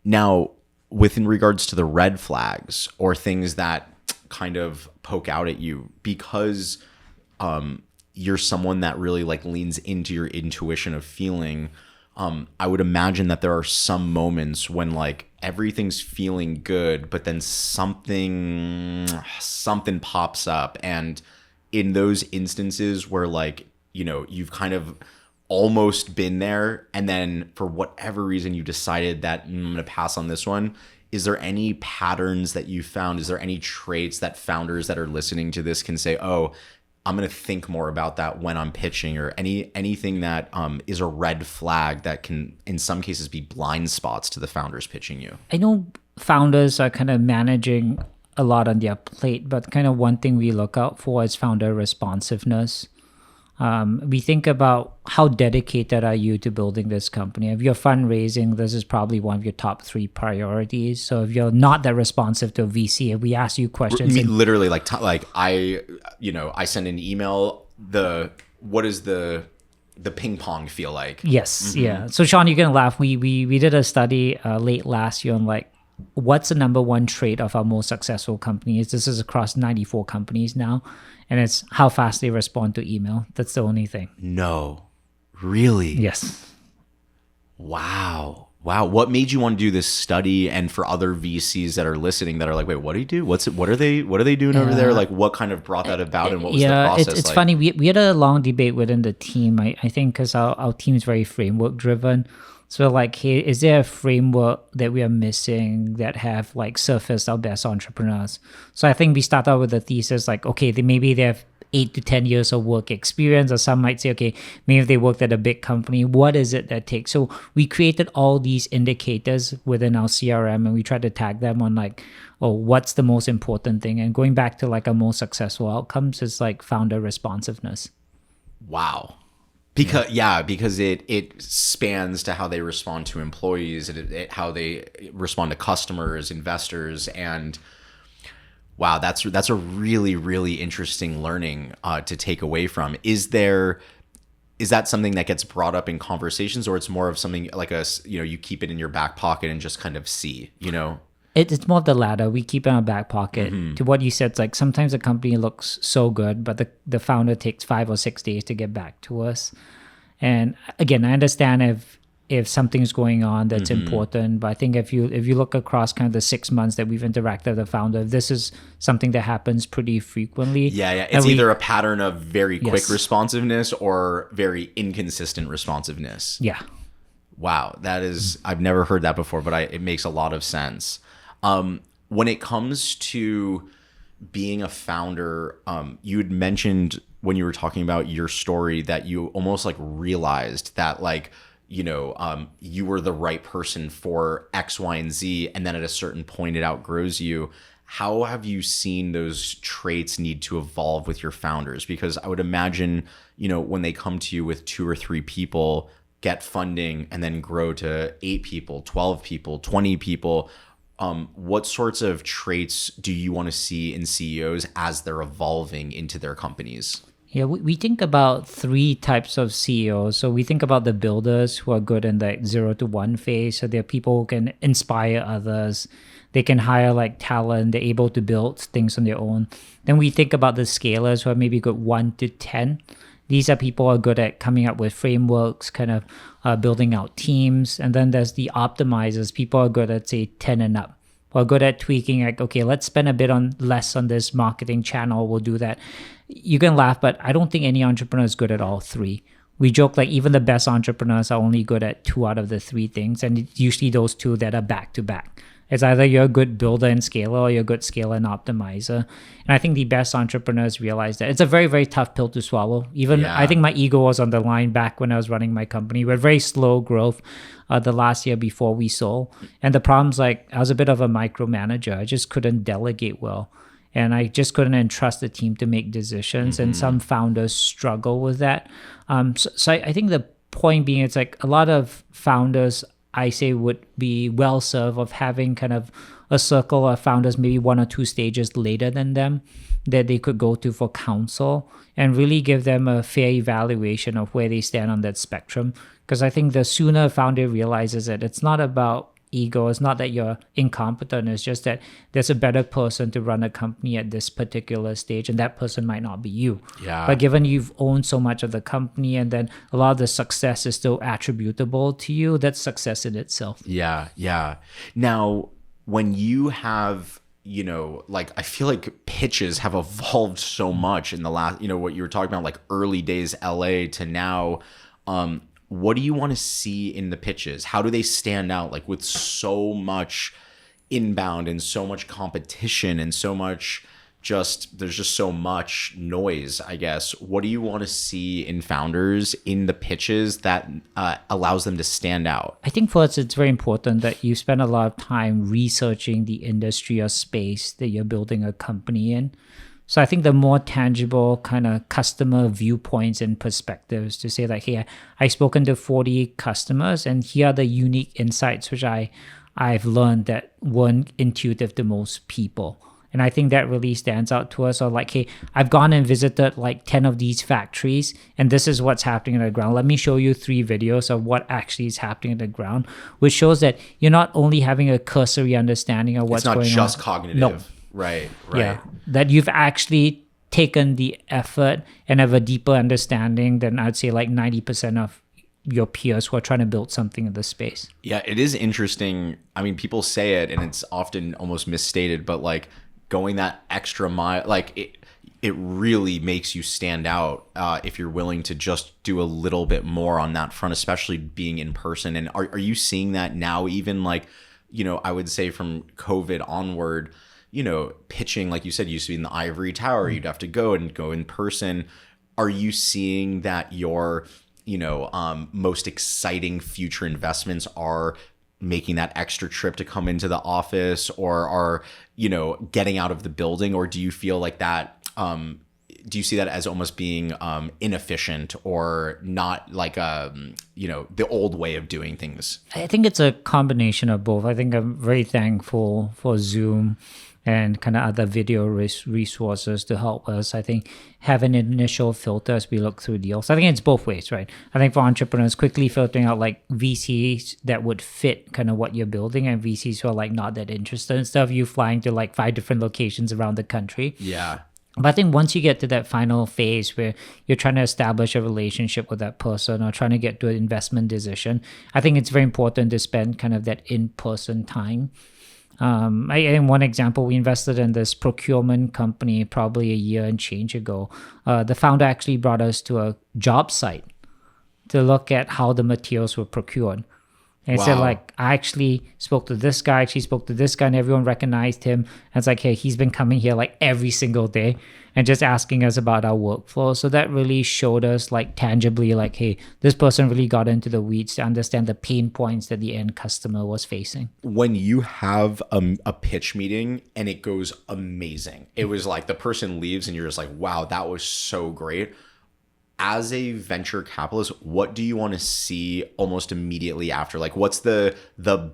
Now, within regards to the red flags or things that kind of poke out at you, because you're someone that really like leans into your intuition of feeling, I would imagine that there are some moments when like everything's feeling good, but then something pops up. And in those instances where like, you've kind of almost been there, and then for whatever reason you decided that I'm going to pass on this one, is there any patterns that you found? Is there any traits that founders that are listening to this can say, oh, I'm going to think more about that when I'm pitching, or anything that is a red flag that can, in some cases, be blind spots to the founders pitching you? I know founders are kind of managing a lot on their plate, but kind of one thing we look out for is founder responsiveness. We think about how dedicated are you to building this company. If you're fundraising, this is probably one of your top 3 priorities. So if you're not that responsive to a VC, if we ask you questions, You mean literally like I send an email. What does the ping pong feel like? Yes, yeah. So Sean, you're gonna laugh. We did a study late last year on like what's the number one trait of our most successful companies. This is across 94 companies now, and it's how fast they respond to email. That's the only thing. No, really? Yes. Wow. What made you want to do this study? And for other VCs that are listening that are like, wait, what do you do? What are they doing over there? Like, what kind of brought that about, and what was the process it's like? funny. We had a long debate within the team. I think because our team is very framework driven. So like, hey, is there a framework that we are missing that have like surfaced our best entrepreneurs? So I think we start out with the thesis like, okay, maybe they have 8 to 10 years of work experience, or some might say, okay, maybe if they worked at a big company, what is it that takes? So we created all these indicators within our CRM, and we tried to tag them on like, oh, what's the most important thing? And going back to like our most successful outcomes is like founder responsiveness. Wow. Because it spans to how they respond to employees, and how they respond to customers, investors, and wow, that's a really, really interesting learning to take away from. Is that something that gets brought up in conversations, or it's more of something like you keep it in your back pocket and just kind of see, It's more of the latter. We keep it in our back pocket. Mm-hmm. To what you said, it's like sometimes a company looks so good, but the founder takes 5 or 6 days to get back to us. And again, I understand if something's going on that's important, but I think if you look across kind of the 6 months that we've interacted with the founder, this is something that happens pretty frequently. Yeah. It's either a pattern of very quick responsiveness or very inconsistent responsiveness. Yeah. Wow, I've never heard that before, but it makes a lot of sense. When it comes to being a founder, you had mentioned when you were talking about your story that you almost like realized that like, you were the right person for X, Y, and Z, and then at a certain point it outgrows you. How have you seen those traits need to evolve with your founders? Because I would imagine, when they come to you with 2 or 3 people, get funding, and then grow to 8 people, 12 people, 20 people, what sorts of traits do you want to see in CEOs as they're evolving into their companies? Yeah, we think about 3 types of CEOs. So we think about the builders who are good in the 0 to 1 phase. So they're people who can inspire others. They can hire like talent. They're able to build things on their own. Then we think about the scalers who are maybe good 1 to 10. These are people who are good at coming up with frameworks, kind of building out teams. And then there's the optimizers. People are good at, say, 10 and up. We're good at tweaking, like, okay, let's spend a bit less on this marketing channel. We'll do that. You can laugh, but I don't think any entrepreneur is good at all 3. We joke like even the best entrepreneurs are only good at 2 out of the 3 things. And it's usually those 2 that are back to back. It's either you're a good builder and scaler, or you're a good scaler and optimizer. And I think the best entrepreneurs realize that. It's a very, very tough pill to swallow. I think my ego was on the line back when I was running my company. We're very slow growth the last year before we sold. And the problem's like I was a bit of a micromanager. I just couldn't delegate well. And I just couldn't entrust the team to make decisions. And some founders struggle with that. So I think the point being, it's like a lot of founders, I say, would be well served of having kind of a circle of founders maybe 1 or 2 stages later than them that they could go to for counsel and really give them a fair evaluation of where they stand on that spectrum. Because I think the sooner a founder realizes it, it's not about ego. It's not that you're incompetent. It's just that there's a better person to run a company at this particular stage, and that person might not be you. Yeah. But given you've owned so much of the company, and then a lot of the success is still attributable to you, that's success in itself. Yeah. Now, when you have, like, I feel like pitches have evolved so much in the last, what you were talking about, like early days LA to now. What do you want to see in the pitches? How do they stand out, like with so much inbound and so much competition and so much there's just so much noise, I guess. What do you want to see in founders in the pitches that allows them to stand out? I think first, it's very important that you spend a lot of time researching the industry or space that you're building a company in. So I think the more tangible kind of customer viewpoints and perspectives to say like, hey, I've spoken to 40 customers and here are the unique insights which I've learned that weren't intuitive to most people. And I think that really stands out to us. Or like, hey, I've gone and visited like 10 of these factories and this is what's happening on the ground. Let me show you 3 videos of what actually is happening on the ground, which shows that you're not only having a cursory understanding of what's going on. It's not just cognitive. No. Right. Yeah. That you've actually taken the effort and have a deeper understanding than I'd say like 90% of your peers who are trying to build something in this space. Yeah, it is interesting. I mean, people say it and it's often almost misstated, but like going that extra mile, like it really makes you stand out if you're willing to just do a little bit more on that front, especially being in person. And are you seeing that now, even like, I would say from COVID onward, pitching, like you said, used to be in the ivory tower, you'd have to go in person. Are you seeing that your, most exciting future investments are making that extra trip to come into the office or are, getting out of the building? Or do you feel like that, do you see that as almost being inefficient or not like, the old way of doing things? I think it's a combination of both. I think I'm very thankful for Zoom and kind of other video resources to help us, I think, have an initial filter as we look through deals. I think it's both ways, right? I think for entrepreneurs, quickly filtering out like VCs that would fit kind of what you're building and VCs who are like not that interested instead of you flying to like 5 different locations around the country. Yeah. But I think once you get to that final phase where you're trying to establish a relationship with that person or trying to get to an investment decision, I think it's very important to spend kind of that in-person time. I think one example, we invested in this procurement company probably a year and change ago. The founder actually brought us to a job site to look at how the materials were procured. And Wow. said like, I actually spoke to this guy, and everyone recognized him. And it's like, hey, he's been coming here like every single day and just asking us about our workflow. So that really showed us like tangibly like, hey, this person really got into the weeds to understand the pain points that the end customer was facing. When you have a pitch meeting and it goes amazing, it was like the person leaves and you're just like, wow, that was so great. As a venture capitalist, what do you want to see almost immediately after? Like, what's the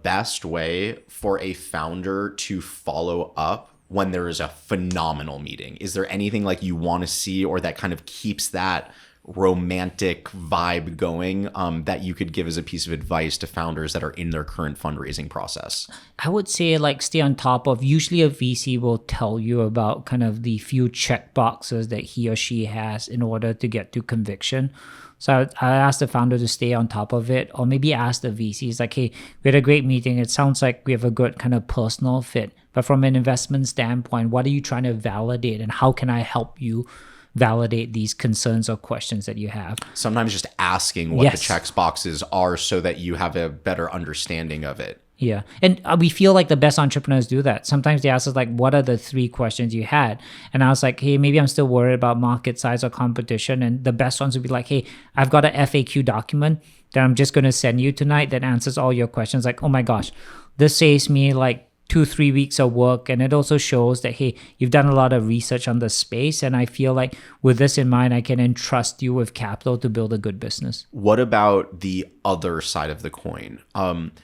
best way for a founder to follow up when there is a phenomenal meeting? Is there anything like you want to see or that kind of keeps that romantic vibe going that you could give as a piece of advice to founders that are in their current fundraising process? I would say like stay on top of, usually a VC will tell you about kind of the few check boxes that he or she has in order to get to conviction. So I asked the founder to stay on top of it, or maybe ask the VCs like, hey, we had a great meeting. It sounds like we have a good kind of personal fit, but from an investment standpoint, what are you trying to validate and how can I help you validate these concerns or questions that you have? Sometimes just asking what the checks boxes are so that you have a better understanding of it. Yeah. And we feel like the best entrepreneurs do that. Sometimes they ask us like, what are the 3 questions you had? And I was like, hey, maybe I'm still worried about market size or competition. And the best ones would be like, hey, I've got a FAQ document that I'm just going to send you tonight that answers all your questions. Like, oh my gosh, this saves me like 2-3 weeks of work. And it also shows that, hey, you've done a lot of research on the space. And I feel like with this in mind, I can entrust you with capital to build a good business. What about the other side of the coin?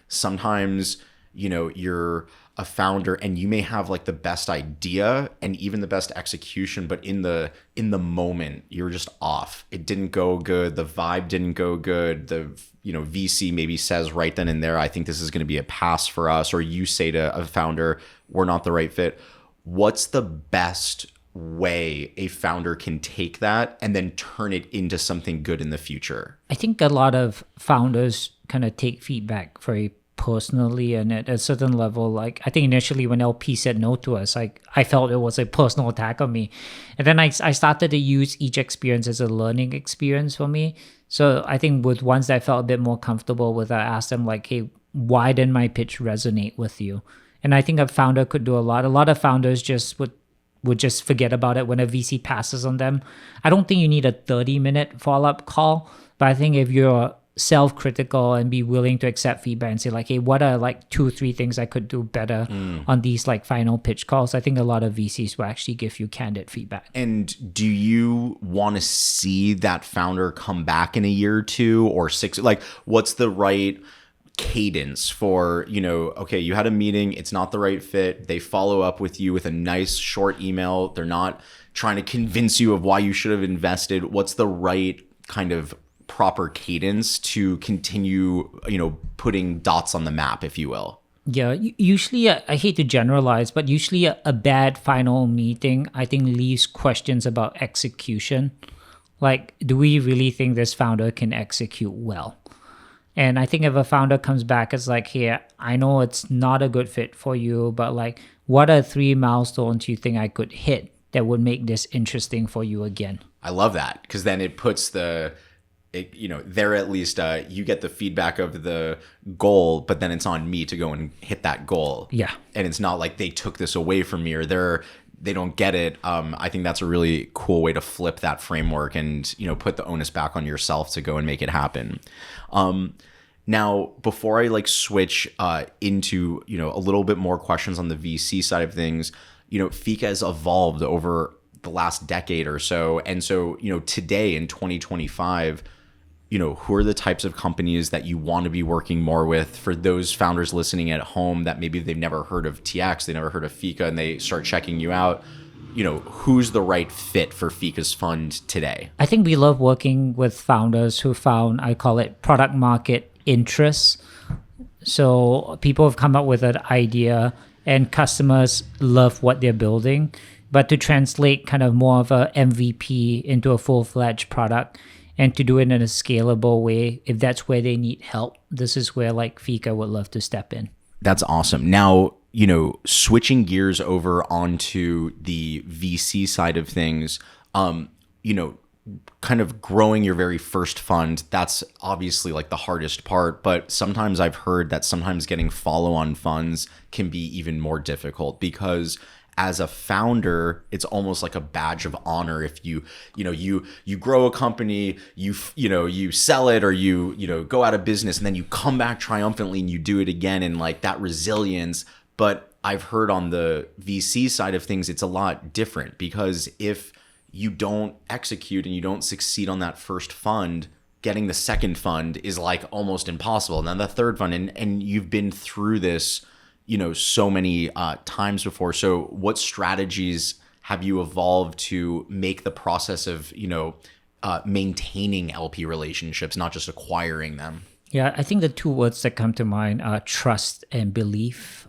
Sometimes, you're a founder and you may have like the best idea and even the best execution, but in the moment, you're just off. It didn't go good. The vibe didn't go good. The VC maybe says right then and there, I think this is going to be a pass for us. Or you say to a founder, we're not the right fit. What's the best way a founder can take that and then turn it into something good in the future? I think a lot of founders kind of take feedback very personally, and at a certain level, like I think initially when LP said no to us, I felt it was a personal attack on me. And then I started to use each experience as a learning experience for me. So I think with ones that I felt a bit more comfortable with, I asked them like, hey, why didn't my pitch resonate with you? And I think a founder could do a lot. A lot of founders just would would just forget about it when a VC passes on them. I don't think you need a 30-minute follow-up call, but I think if you're self-critical and be willing to accept feedback and say like, hey, what are like 2-3 things I could do better on these like final pitch calls, I think a lot of VCs will actually give you candid feedback. And do you want to see that founder come back in a year or 2 or 6? Like, what's the right cadence for, okay, you had a meeting, it's not the right fit, they follow up with you with a nice short email, they're not trying to convince you of why you should have invested. What's the right kind of proper cadence to continue, putting dots on the map, if you will? Yeah, usually, I hate to generalize, but usually a bad final meeting, I think, leaves questions about execution. Like, do we really think this founder can execute well? And I think if a founder comes back as like, hey, I know it's not a good fit for you, but like, what are 3 milestones you think I could hit that would make this interesting for you again? I love that, because then it puts there at least you get the feedback of the goal, but then it's on me to go and hit that goal. Yeah. And it's not like they took this away from me or they don't get it. I think that's a really cool way to flip that framework and, put the onus back on yourself to go and make it happen. Now, before I switch into, a little bit more questions on the VC side of things, Fika has evolved over the last decade or so. And so, today in 2025, who are the types of companies that you want to be working more with? For those founders listening at home that maybe they've never heard of TX, they never heard of Fika, and they start checking you out, who's the right fit for Fika's fund today? I think we love working with founders who found, I call it product market interest. So people have come up with an idea and customers love what they're building, but to translate kind of more of a MVP into a full-fledged product and to do it in a scalable way, if that's where they need help, this is where like Fika would love to step in. That's awesome. Now, switching gears over onto the VC side of things, kind of growing your very first fund, that's obviously like the hardest part, but sometimes I've heard that sometimes getting follow-on funds can be even more difficult, because as a founder, it's almost like a badge of honor if you grow a company, you sell it, or you go out of business, and then you come back triumphantly and you do it again, and like that resilience. But I've heard on the VC side of things, it's a lot different, because if you don't execute and you don't succeed on that first fund, getting the second fund is like almost impossible. And then the third fund, and you've been through this so many times before. So what strategies have you evolved to make the process of, maintaining LP relationships, not just acquiring them? Yeah, I think the 2 words that come to mind are trust and belief.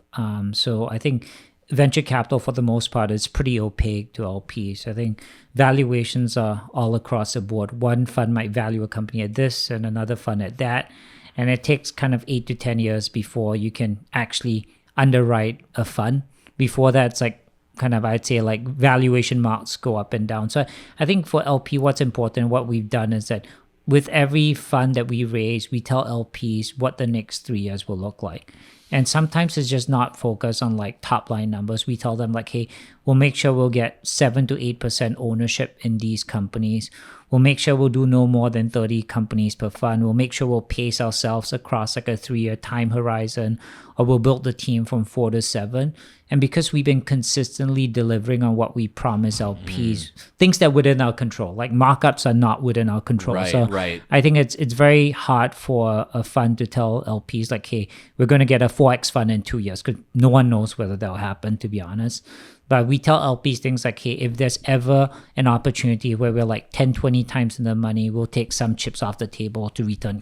So I think venture capital, for the most part, is pretty opaque to LPs. I think valuations are all across the board. One fund might value a company at this and another fund at that. And it takes kind of 8 to 10 years before you can actually underwrite a fund. Before that, it's like kind of, I'd say, like valuation marks go up and down. So I think for LP, what's important, what we've done is that with every fund that we raise, we tell LPs what the next 3 years will look like. And sometimes it's just not focused on like top line numbers. We tell them like, hey, we'll make sure we'll get 7 to 8% ownership in these companies. We'll make sure we'll do no more than 30 companies per fund. We'll make sure we'll pace ourselves across like a 3-year time horizon, or we'll build the team from 4 to 7. And because we've been consistently delivering on what we promise LPs, things that are within our control, like markups are not within our control. Right. I think it's very hard for a fund to tell LPs like, hey, we're going to get a 4x fund in 2 years, because no one knows whether that'll happen, to be honest. But we tell LPs things like, hey, if there's ever an opportunity where we're like 10, 20 times in the money, we'll take some chips off the table to return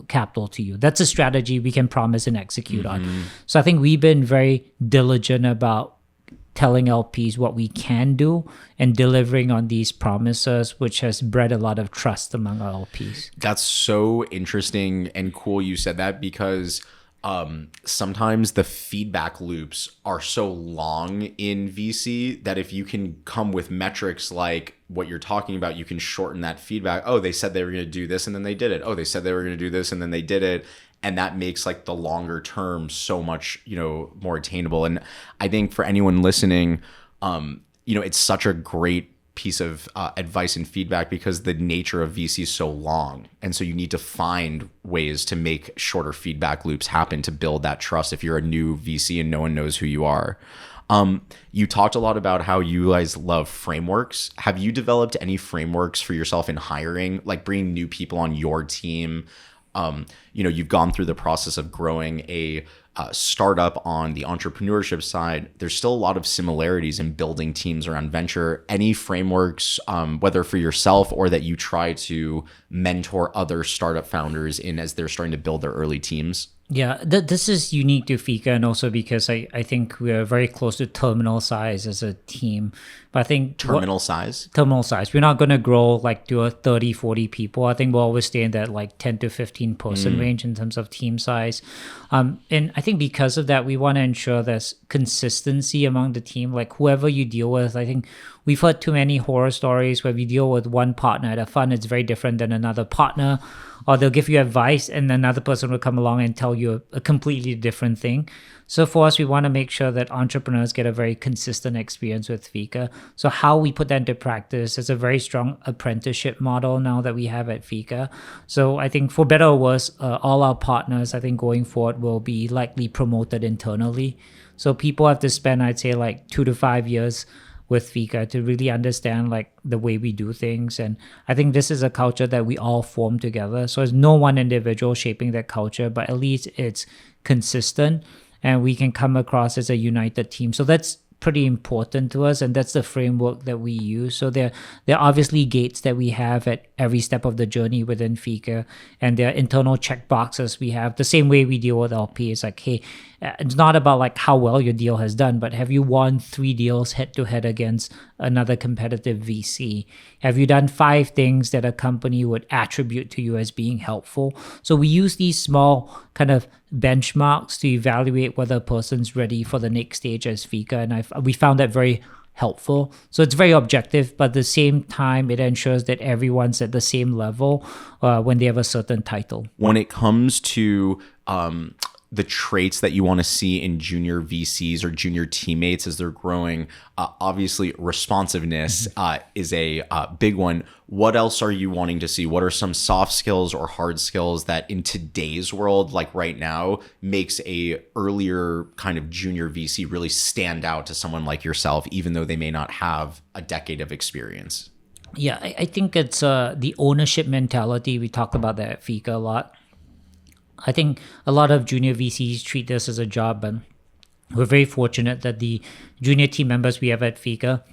capital to you. That's a strategy we can promise and execute on. So I think we've been very diligent about telling LPs what we can do and delivering on these promises, which has bred a lot of trust among our LPs. That's so interesting and cool you said that, because sometimes the feedback loops are so long in VC that if you can come with metrics like what you're talking about, you can shorten that feedback. Oh, they said they were going to do this and then they did it. Oh, they said they were going to do this and then they did it. And that makes like the longer term so much, more attainable. And I think for anyone listening, it's such a great piece of advice and feedback because the nature of VC is so long. And so you need to find ways to make shorter feedback loops happen to build that trust if you're a new VC and no one knows who you are. You talked a lot about how you guys love frameworks. Have you developed any frameworks for yourself in hiring, like bringing new people on your team? You've gone through the process of growing a startup on the entrepreneurship side. There's still a lot of similarities in building teams around venture. Any frameworks, whether for yourself or that you try to mentor other startup founders in as they're starting to build their early teams? Yeah, this is unique to Fika, and also because I think we are very close to terminal size as a team. But I think terminal size? Terminal size. We're not going to grow like to a 30, 40 people. I think we'll always stay in that like 10 to 15 person range in terms of team size. And I think because of that, we want to ensure there's consistency among the team. Like whoever you deal with, I think we've heard too many horror stories where we deal with one partner at a fund, it's very different than another partner. Or they'll give you advice and another person will come along and tell you a completely different thing. So for us, we want to make sure that entrepreneurs get a very consistent experience with Fika. So how we put that into practice is a very strong apprenticeship model now that we have at Fika. So I think for better or worse, all our partners, I think going forward will be likely promoted internally. So people have to spend, I'd say like 2 to 5 years with Fika to really understand like the way we do things. And I think this is a culture that we all form together. So there's no one individual shaping that culture, but at least it's consistent and we can come across as a united team. So that's pretty important to us, and that's the framework that we use. So there are obviously gates that we have at every step of the journey within Fika, and there are internal check boxes we have. The same way we deal with LP is like, hey, it's not about like how well your deal has done, but have you won 3 deals head to head against another competitive VC? Have you done 5 things that a company would attribute to you as being helpful? So we use these small kind of benchmarks to evaluate whether a person's ready for the next stage as Fika, and we found that very helpful. So it's very objective, but at the same time, it ensures that everyone's at the same level when they have a certain title. When it comes to the traits that you want to see in junior VCs or junior teammates as they're growing, obviously responsiveness is a big one. What else are you wanting to see? What are some soft skills or hard skills that in today's world, like right now, makes a earlier kind of junior VC really stand out to someone like yourself, even though they may not have a decade of experience? Yeah, I think it's the ownership mentality. We talk about that at Fika a lot. I think a lot of junior VCs treat this as a job, but we're very fortunate that the junior team members we have at Fika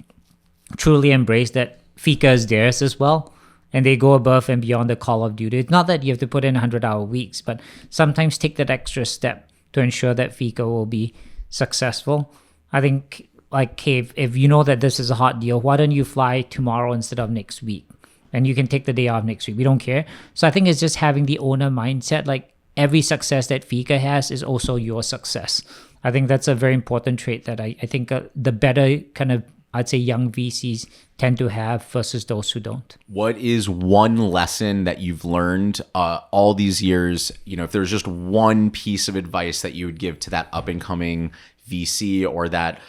truly embrace that Fika is theirs as well, and they go above and beyond the call of duty. It's not that you have to put in 100-hour weeks, but sometimes take that extra step to ensure that Fika will be successful. I think, like, hey, if you know that this is a hot deal, why don't you fly tomorrow instead of next week? And you can take the day off next week. We don't care. So I think it's just having the owner mindset, like, every success that Fika has is also your success. I think that's a very important trait that I think the better kind of, I'd say, young VCs tend to have versus those who don't. What is one lesson that you've learned all these years? If there's just one piece of advice that you would give to that up and coming VC or that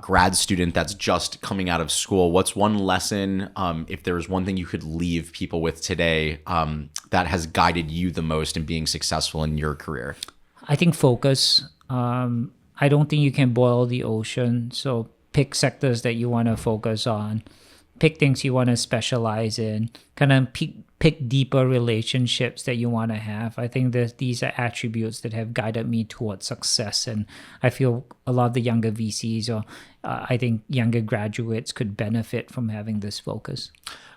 grad student that's just coming out of school, what's one lesson, if there's one thing you could leave people with today that has guided you the most in being successful in your career? I think focus. I don't think you can boil the ocean. So pick sectors that you want to focus on, pick things you want to specialize in, kind of pick deeper relationships that you want to have. I think that these are attributes that have guided me towards success. And I feel a lot of the younger VCs or I think younger graduates could benefit from having this focus.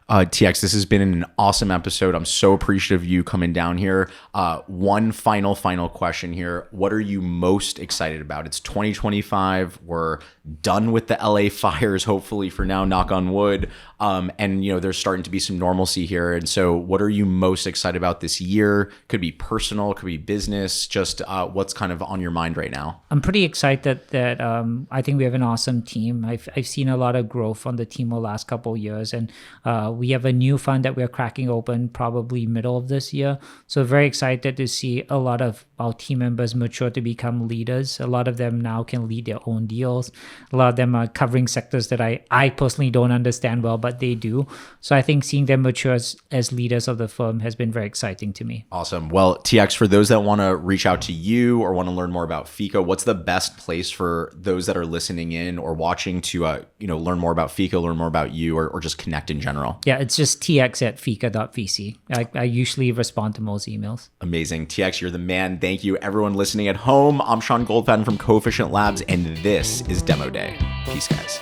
TX, this has been an awesome episode. I'm so appreciative of you coming down here. One final question here. What are you most excited about? It's 2025. We're done with the LA fires, hopefully for now, knock on wood. And there's starting to be some normalcy here. And so what are you most excited about this year? Could be personal, could be business, just what's kind of on your mind right now? I'm pretty excited that I think we have an awesome team. I've seen a lot of growth on the team over the last couple of years, and we have a new fund that we're cracking open probably middle of this year. So very excited to see a lot of our team members mature to become leaders. A lot of them now can lead their own deals. A lot of them are covering sectors that I personally don't understand well, but they do. So I think seeing them mature as leaders of the firm has been very exciting to me. Awesome. Well, TX, for those that want to reach out to you or want to learn more about Fika, what's the best place for those that are listening in or watching to learn more about Fika, learn more about you, or just connect in general? Yeah, it's just tx@fika.vc. I usually respond to most emails. Amazing. TX, you're the man. Thank you. Everyone listening at home, I'm Sean Goldfaden from Coefficient Labs, and this is Demo Day. Peace, guys.